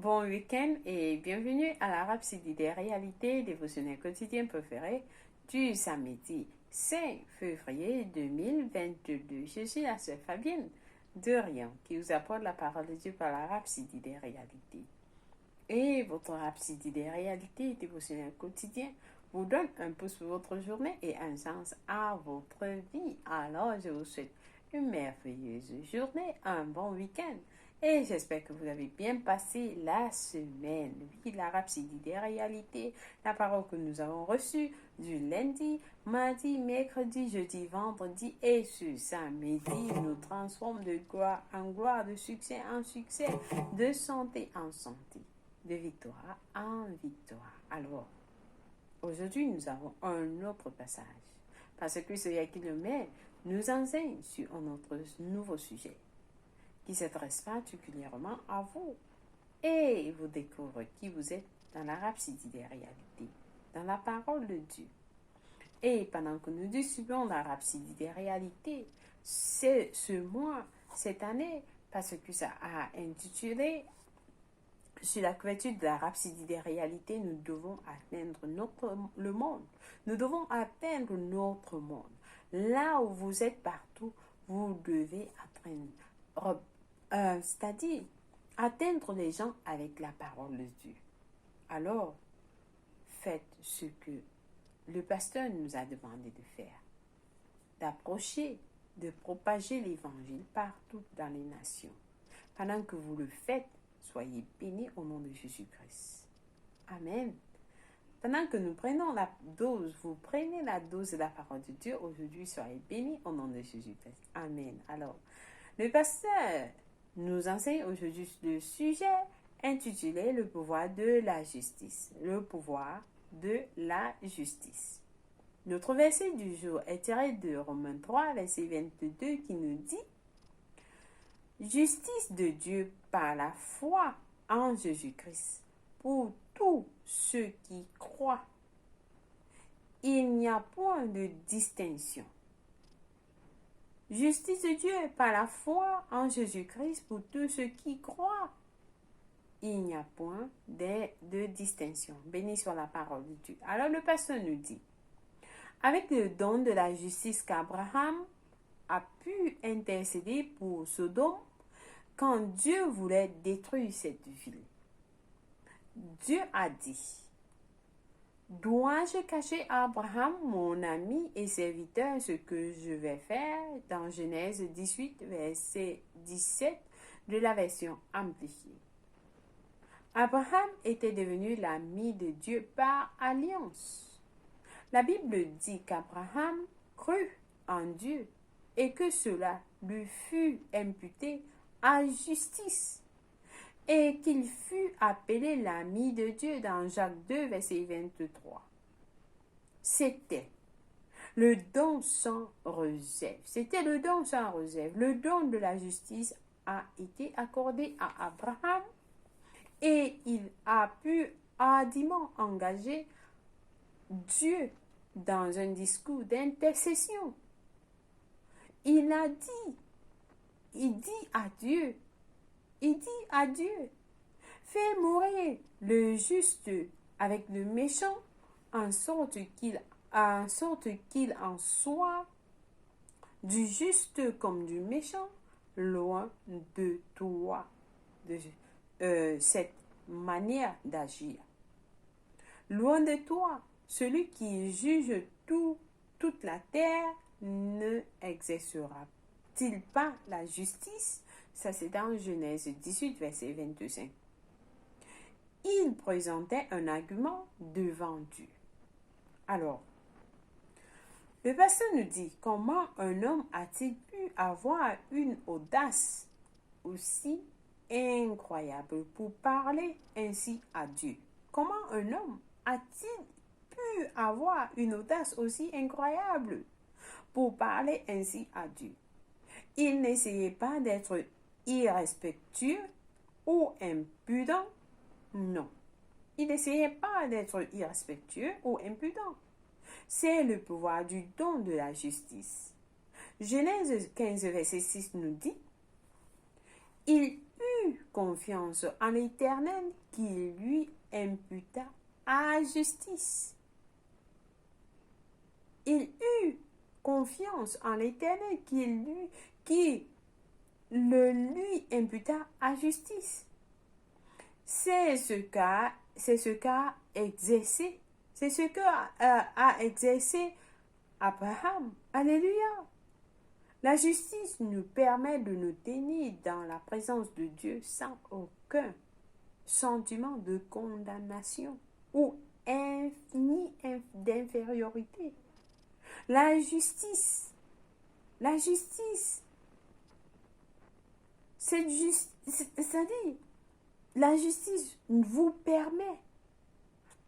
Bon week-end et bienvenue à la Rhapsodie des réalités dévotionnelles quotidiennes préférées du samedi 5 février 2022. Je suis la sœur Fabienne de Rion qui vous apporte la parole de Dieu par la Rhapsodie des réalités. Et votre Rhapsodie des réalités dévotionnelles quotidiennes vous donne un pouce pour votre journée et un sens à votre vie. Alors, je vous souhaite une merveilleuse journée, un bon week-end. Et j'espère que vous avez bien passé la semaine. Oui, la Rhapsodie des réalités, la parole que nous avons reçue du lundi, mardi, mercredi, jeudi, vendredi et ce samedi nous transforme de gloire en gloire, de succès en succès, de santé en santé, de victoire en victoire. Alors, aujourd'hui, nous avons un autre passage parce que celui qui le met nous enseigne sur un autre nouveau sujet qui s'adresse particulièrement à vous. Et vous découvrez qui vous êtes dans la Rhapsodie des réalités, dans la parole de Dieu. Et pendant que nous distribuons la Rhapsodie des réalités, c'est ce mois, cette année, parce que ça a intitulé sur la couverture de la Rhapsodie des réalités, nous devons atteindre le monde. Nous devons atteindre notre monde. Là où vous êtes partout, vous devez atteindre, c'est-à-dire atteindre les gens avec la parole de Dieu. Alors, faites ce que le pasteur nous a demandé de faire, d'approcher, de propager l'évangile partout dans les nations. Pendant que vous le faites, soyez bénis au nom de Jésus-Christ. Amen. Pendant que nous prenons la dose, vous prenez la dose de la parole de Dieu, aujourd'hui, soyez bénis au nom de Jésus-Christ. Amen. Alors, le pasteur nous enseigne aujourd'hui le sujet intitulé « Le pouvoir de la justice ». Le pouvoir de la justice. Notre verset du jour est tiré de Romains 3, verset 22, qui nous dit « Justice de Dieu par la foi en Jésus-Christ pour tous ceux qui croient. Il n'y a point de distinction. » Justice de Dieu par la foi en Jésus-Christ pour tous ceux qui croient. Il n'y a point de distinction. Béni soit la parole de Dieu. Alors le pasteur nous dit, avec le don de la justice qu'Abraham a pu intercéder pour Sodome quand Dieu voulait détruire cette ville. Dieu a dit, dois-je cacher à Abraham, mon ami et serviteur, ce que je vais faire dans Genèse 18, verset 17 de la version amplifiée. Abraham était devenu l'ami de Dieu par alliance. La Bible dit qu'Abraham crut en Dieu et que cela lui fut imputé à justice et qu'il fut appelé l'ami de Dieu dans Jacques 2, verset 23. C'était le don sans réserve. C'était le don sans réserve. Le don de la justice a été accordé à Abraham et il a pu hardiment engager Dieu dans un discours d'intercession. Il dit à Dieu, fais mourir le juste avec le méchant, en sorte qu'il en soit du juste comme du méchant, loin de toi, de cette manière d'agir. Loin de toi, celui qui juge toute la terre ne exercera-t-il pas la justice? Ça, c'est dans Genèse 18, verset 25. Il présentait un argument devant Dieu. Alors, le pasteur nous dit, comment un homme a-t-il pu avoir une audace aussi incroyable pour parler ainsi à Dieu? Comment un homme a-t-il pu avoir une audace aussi incroyable pour parler ainsi à Dieu? Il n'essayait pas d'être irrespectueux ou impudent. Non, il n'essayait pas d'être irrespectueux ou impudent. C'est le pouvoir du don de la justice. Genèse 15, verset 6 nous dit, il eut confiance en l'Éternel qui lui imputa à justice. Il eut confiance en l'Éternel qui le lui imputa à justice. C'est ce qu'a exercé, c'est ce que a exercé Abraham. Alléluia. La justice nous permet de nous tenir dans la présence de Dieu sans aucun sentiment de condamnation ou ni d'infériorité. La justice, c'est-à-dire, la justice vous permet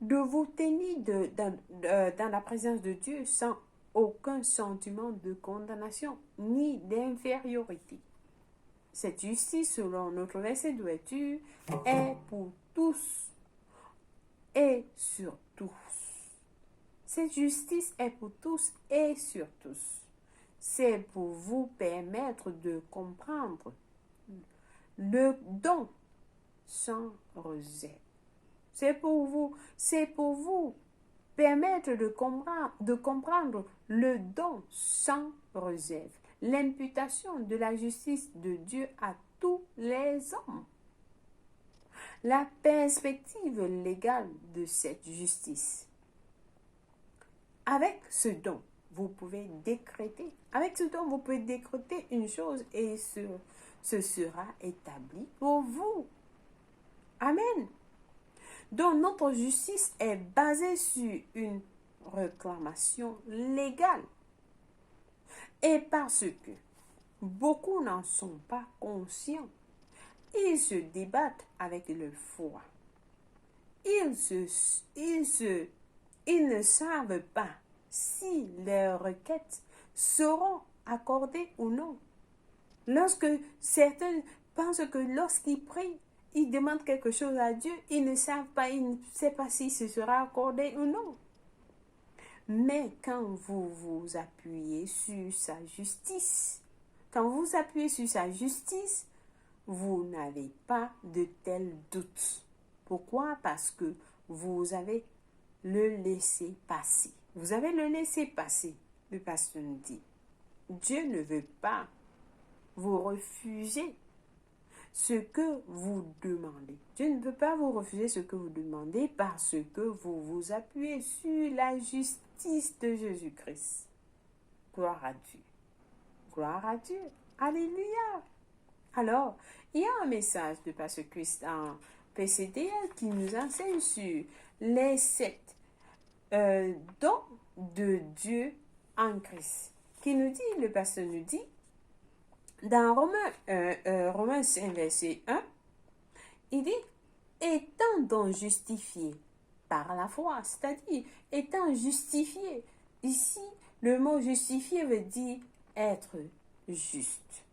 de vous tenir dans la présence de Dieu sans aucun sentiment de condamnation ni d'infériorité. Cette justice, selon notre verset d'ouverture, est pour tous et sur tous. Cette justice est pour tous et sur tous. C'est pour vous permettre de comprendre le don sans réserve. C'est pour vous permettre de comprendre le don sans réserve, l'imputation de la justice de Dieu à tous les hommes. La perspective légale de cette justice. Avec ce don, vous pouvez décréter. Avec ce don, vous pouvez décréter une chose et ce sera établi pour vous. Amen. Donc, notre justice est basée sur une réclamation légale. Et parce que beaucoup n'en sont pas conscients, ils se débattent avec le foi. Ils ne savent pas si leurs requêtes seront accordées ou non. Lorsque certains pensent que lorsqu'ils prient, ils demandent quelque chose à Dieu, ils ne savent pas, ils ne savent pas si ce sera accordé ou non. Mais quand vous vous appuyez sur sa justice, vous n'avez pas de tels doutes. Pourquoi? Parce que vous avez le laisser-passer. Vous avez le laisser-passer. Le pasteur nous dit, Dieu ne veut pas vous refuser ce que vous demandez. Dieu ne peut pas vous refuser ce que vous demandez parce que vous vous appuyez sur la justice de Jésus-Christ. Gloire à Dieu. Gloire à Dieu. Alléluia. Alors, il y a un message de Pasteur Christian PCDL qui nous enseigne sur les 7 dons de Dieu en Christ. Qui nous dit, le pasteur nous dit, dans Romains 5, verset 1, il dit, étant donc justifié par la foi, c'est-à-dire étant justifié. Ici, le mot justifié veut dire être juste.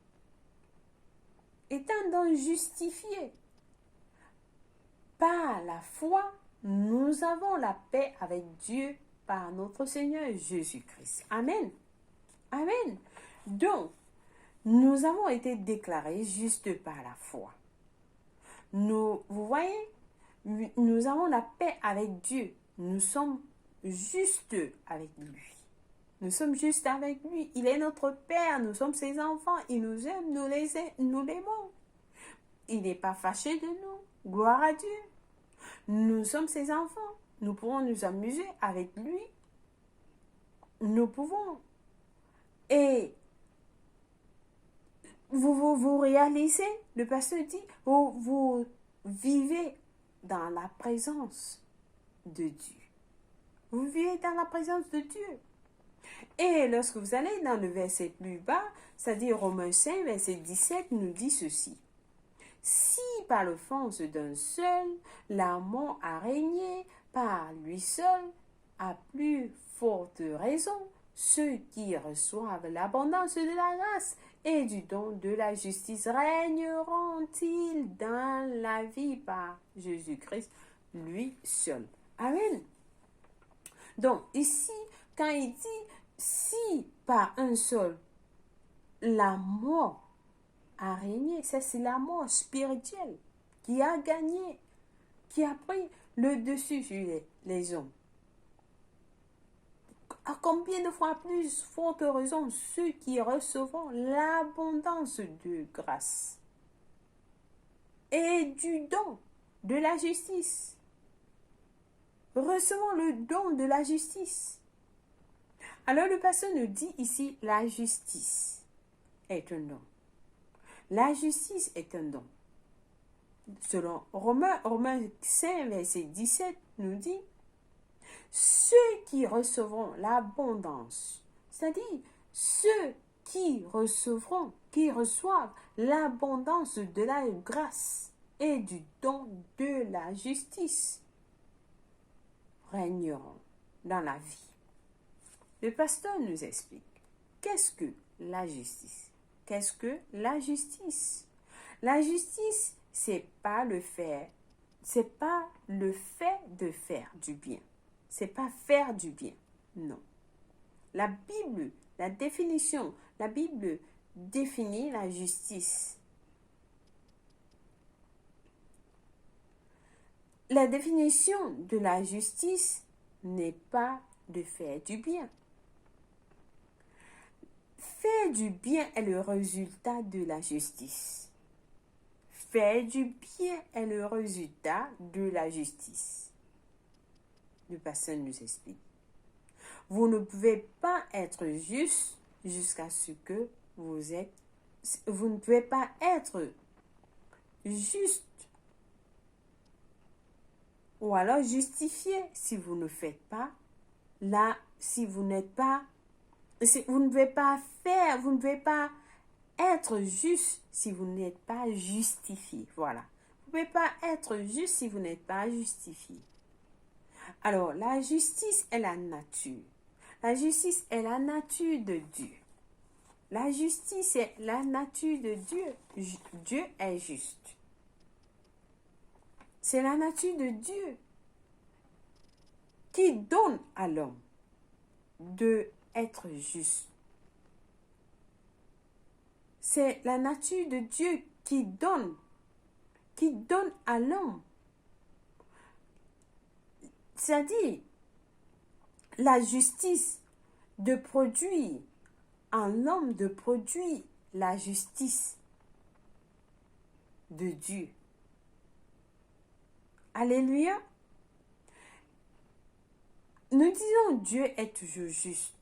Étant donc justifié par la foi, nous avons la paix avec Dieu par notre Seigneur Jésus-Christ. Amen. Amen. Donc, nous avons été déclarés justes par la foi. Vous voyez, nous avons la paix avec Dieu. Nous sommes justes avec lui. Nous sommes justes avec lui. Il est notre Père. Nous sommes ses enfants. Il nous aime. Nous l'aimons. Il n'est pas fâché de nous. Gloire à Dieu. Nous sommes ses enfants. Nous pouvons nous amuser avec lui. Nous pouvons. Et vous réalisez, le pasteur dit, vous vivez dans la présence de Dieu. Vous vivez dans la présence de Dieu. Et lorsque vous allez dans le verset plus bas, c'est-à-dire Romains 5, verset 17, nous dit ceci. Si par l'offense d'un seul, la mort a régné par lui seul, à plus forte raison, ceux qui reçoivent l'abondance de la grâce et du don de la justice régneront-ils dans la vie par Jésus-Christ, lui seul. Amen. Donc, ici, quand il dit, si par un seul, la mort a régné. C'est la mort spirituelle qui a gagné, qui a pris le dessus sur les hommes. À combien de fois plus forte raison ceux qui recevront l'abondance de grâce et du don de la justice. Recevons le don de la justice. Alors le pasteur nous dit ici, la justice est un don. La justice est un don. Selon Romains 5, verset 17, nous dit, ceux qui recevront l'abondance, c'est-à-dire ceux qui reçoivent l'abondance de la grâce et du don de la justice, régneront dans la vie. Le pasteur nous explique, qu'est-ce que la justice? Qu'est-ce que la justice? La justice, c'est pas le fait de faire du bien. C'est pas faire du bien. Non. La Bible définit la justice. La définition de la justice n'est pas de faire du bien. Faire du bien est le résultat de la justice. Faire du bien est le résultat de la justice. Le pasteur nous explique. Vous ne pouvez pas être juste jusqu'à ce que vous êtes. Vous ne pouvez pas être juste ou alors justifié si vous ne faites pas là, si vous n'êtes pas. Vous ne pouvez pas faire, vous ne pouvez pas être juste si vous n'êtes pas justifié. Voilà. Vous ne pouvez pas être juste si vous n'êtes pas justifié. Alors, la justice est la nature. La justice est la nature de Dieu. La justice est la nature de Dieu. Dieu est juste. C'est la nature de Dieu qui donne à l'homme de être juste. C'est la nature de Dieu qui donne à l'homme. C'est-à-dire, la justice de produire en l'homme, de produire la justice de Dieu. Alléluia. Nous disons Dieu est toujours juste.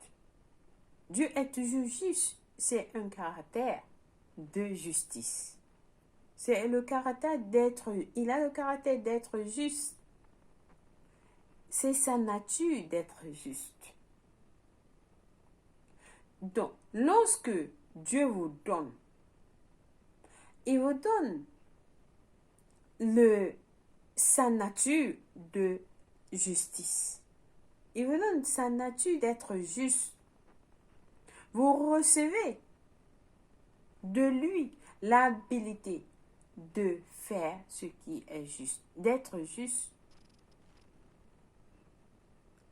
Dieu est toujours juste. C'est un caractère de justice. C'est le caractère d'être, il a le caractère d'être juste. C'est sa nature d'être juste. Donc, lorsque Dieu vous donne, il vous donne sa nature de justice. Il vous donne sa nature d'être juste. Vous recevez de lui l'habilité de faire ce qui est juste, d'être juste.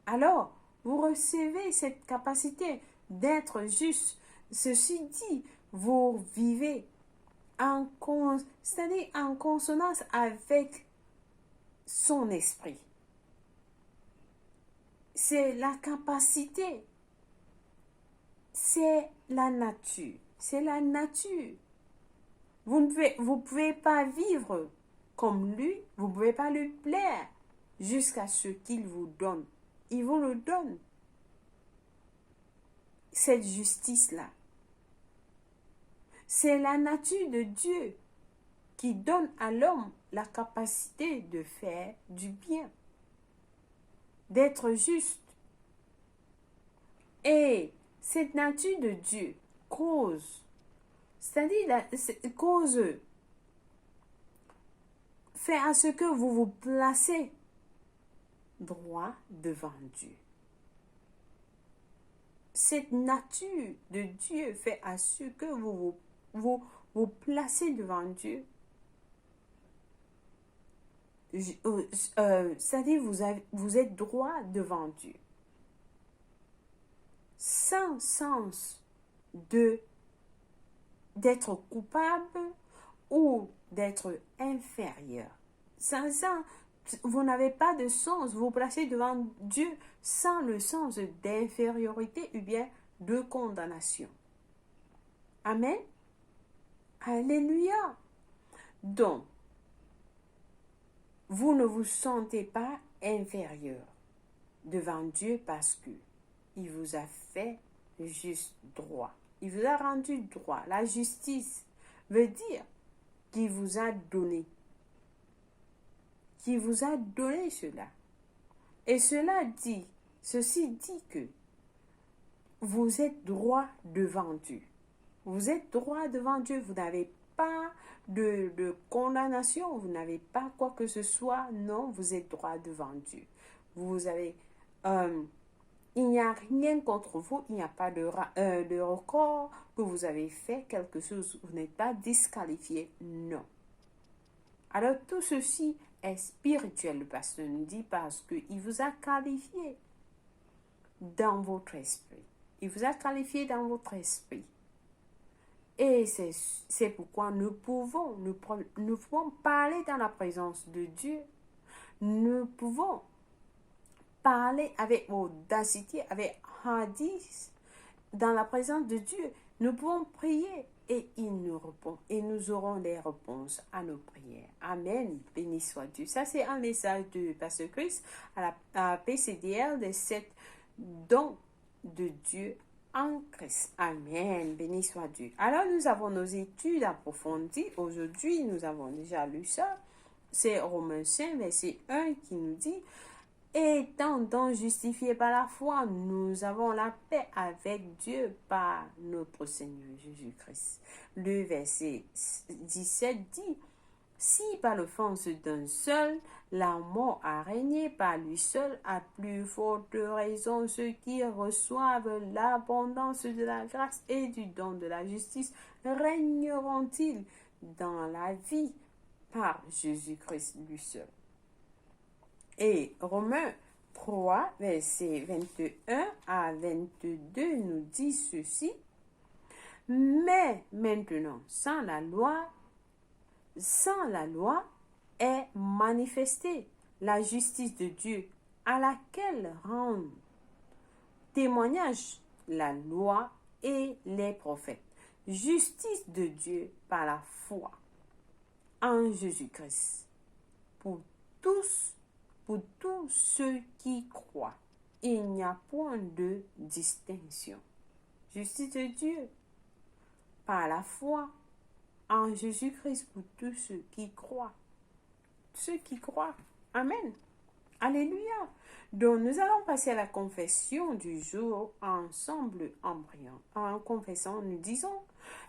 Alors, vous recevez cette capacité d'être juste. Ceci dit, vous vivez c'est-à-dire en consonance avec son esprit. C'est la capacité. C'est la nature. C'est la nature. Vous ne pouvez pas vivre comme lui. Vous ne pouvez pas lui plaire jusqu'à ce qu'il vous donne. Il vous le donne. Cette justice-là. C'est la nature de Dieu qui donne à l'homme la capacité de faire du bien, d'être juste. Et cette nature de Dieu cause, c'est-à-dire fait à ce que vous vous placez droit devant Dieu. Cette nature de Dieu fait à ce que vous placez devant Dieu. C'est-à-dire vous êtes droit devant Dieu. Sans sens d'être coupable ou d'être inférieur. Ça, vous n'avez pas de sens. Vous placez devant Dieu sans le sens d'infériorité ou bien de condamnation. Amen. Alléluia. Donc, vous ne vous sentez pas inférieur devant Dieu parce que il vous a fait juste droit. Il vous a rendu droit. La justice veut dire qu'il vous a donné. Qu'il vous a donné cela. Et ceci dit que vous êtes droit devant Dieu. Vous êtes droit devant Dieu. Vous n'avez pas de condamnation. Vous n'avez pas quoi que ce soit. Non, vous êtes droit devant Dieu. Vous avez... il n'y a rien contre vous. Il n'y a pas de record que vous avez fait quelque chose. Vous n'êtes pas disqualifié. Non. Alors tout ceci est spirituel, le pasteur nous dit, parce qu'il vous a qualifié dans votre esprit. Il vous a qualifié dans votre esprit. Et c'est pourquoi nous pouvons parler dans la présence de Dieu. Nous pouvons parler avec audacité, avec hardiesse, dans la présence de Dieu. Nous pouvons prier et il nous répond. Et nous aurons les réponses à nos prières. Amen. Béni soit Dieu. Ça, c'est un message de Pasteur Chris à la PCDL des 7 dons de Dieu en Christ. Amen. Béni soit Dieu. Alors, nous avons nos études approfondies. Aujourd'hui, nous avons déjà lu ça. C'est Romains 5, verset 1 qui nous dit: étant donc justifiés par la foi, nous avons la paix avec Dieu par notre Seigneur Jésus-Christ. Le verset 17 dit: si par l'offense d'un seul, la mort a régné par lui seul, à plus forte raison ceux qui reçoivent l'abondance de la grâce et du don de la justice régneront-ils dans la vie par Jésus-Christ lui seul. Et Romains 3, versets 21 à 22 nous dit ceci: mais maintenant, sans la loi est manifestée la justice de Dieu, à laquelle rendent témoignage la loi et les prophètes. Justice de Dieu par la foi en Jésus-Christ pour tous ceux qui croient. Il n'y a point de distinction. Justice de Dieu par la foi en Jésus-Christ pour tous ceux qui croient. Ceux qui croient. Amen. Alléluia. Donc, nous allons passer à la confession du jour ensemble en priant. En confessant, nous disons: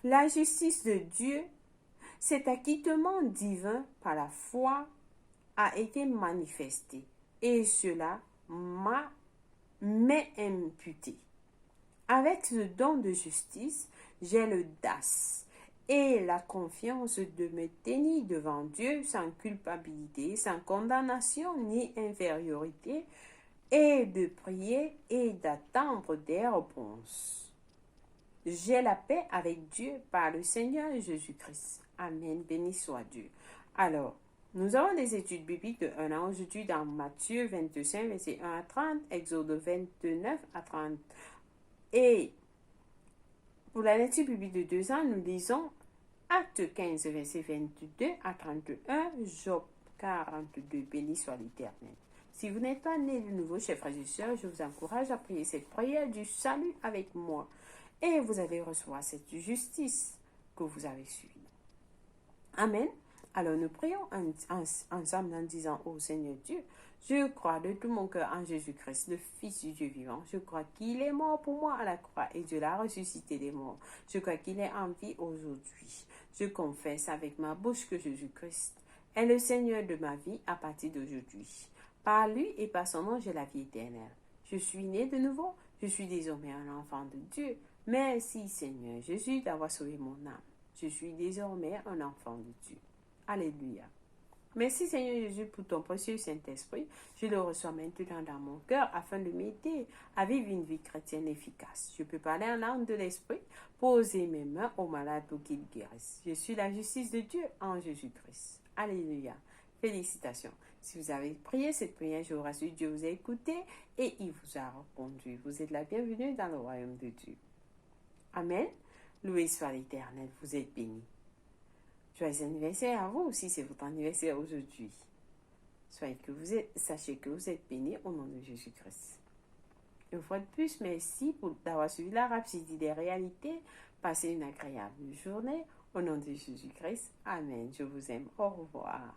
la justice de Dieu, cet acquittement divin par la foi, a été manifesté, et cela m'est imputé. Avec ce don de justice, j'ai l'audace et la confiance de me tenir devant Dieu sans culpabilité, sans condamnation ni infériorité, et de prier et d'attendre des réponses. J'ai la paix avec Dieu par le Seigneur Jésus-Christ. Amen. Béni soit Dieu. Alors, nous avons des études bibliques de 1 an aujourd'hui dans Matthieu 25, verset 1 à 30, Exode 29 à 30. Et pour la lecture biblique de 2 ans, nous lisons Acte 15, verset 22 à 31, Job 42, béni soit l'Éternel. Si vous n'êtes pas né de nouveau, chers frères et sœurs, je vous encourage à prier cette prière du salut avec moi. Et vous allez recevoir cette justice que vous avez suivie. Amen. Alors nous prions ensemble en disant: ô Seigneur Dieu, je crois de tout mon cœur en Jésus-Christ, le Fils du Dieu vivant. Je crois qu'il est mort pour moi à la croix et Dieu l'a ressuscité des morts. Je crois qu'il est en vie aujourd'hui. Je confesse avec ma bouche que Jésus-Christ est le Seigneur de ma vie à partir d'aujourd'hui. Par lui et par son nom, j'ai la vie éternelle. Je suis né de nouveau. Je suis désormais un enfant de Dieu. Merci Seigneur Jésus d'avoir sauvé mon âme. Je suis désormais un enfant de Dieu. Alléluia. Merci Seigneur Jésus pour ton précieux Saint-Esprit. Je le reçois maintenant dans mon cœur afin de m'aider à vivre une vie chrétienne efficace. Je peux parler en langue de l'Esprit, poser mes mains aux malades pour qu'ils guérissent. Je suis la justice de Dieu en Jésus-Christ. Alléluia. Félicitations. Si vous avez prié cette prière, je vous rassure, Dieu vous a écouté et il vous a répondu. Vous êtes la bienvenue dans le royaume de Dieu. Amen. Loué soit l'Éternel. Vous êtes bénis. Joyeux anniversaire à vous si c'est votre anniversaire aujourd'hui. Sachez que vous êtes bénis au nom de Jésus-Christ. Une fois de plus, merci d'avoir suivi la Rhapsodie des réalités. Passez une agréable journée au nom de Jésus-Christ. Amen. Je vous aime. Au revoir.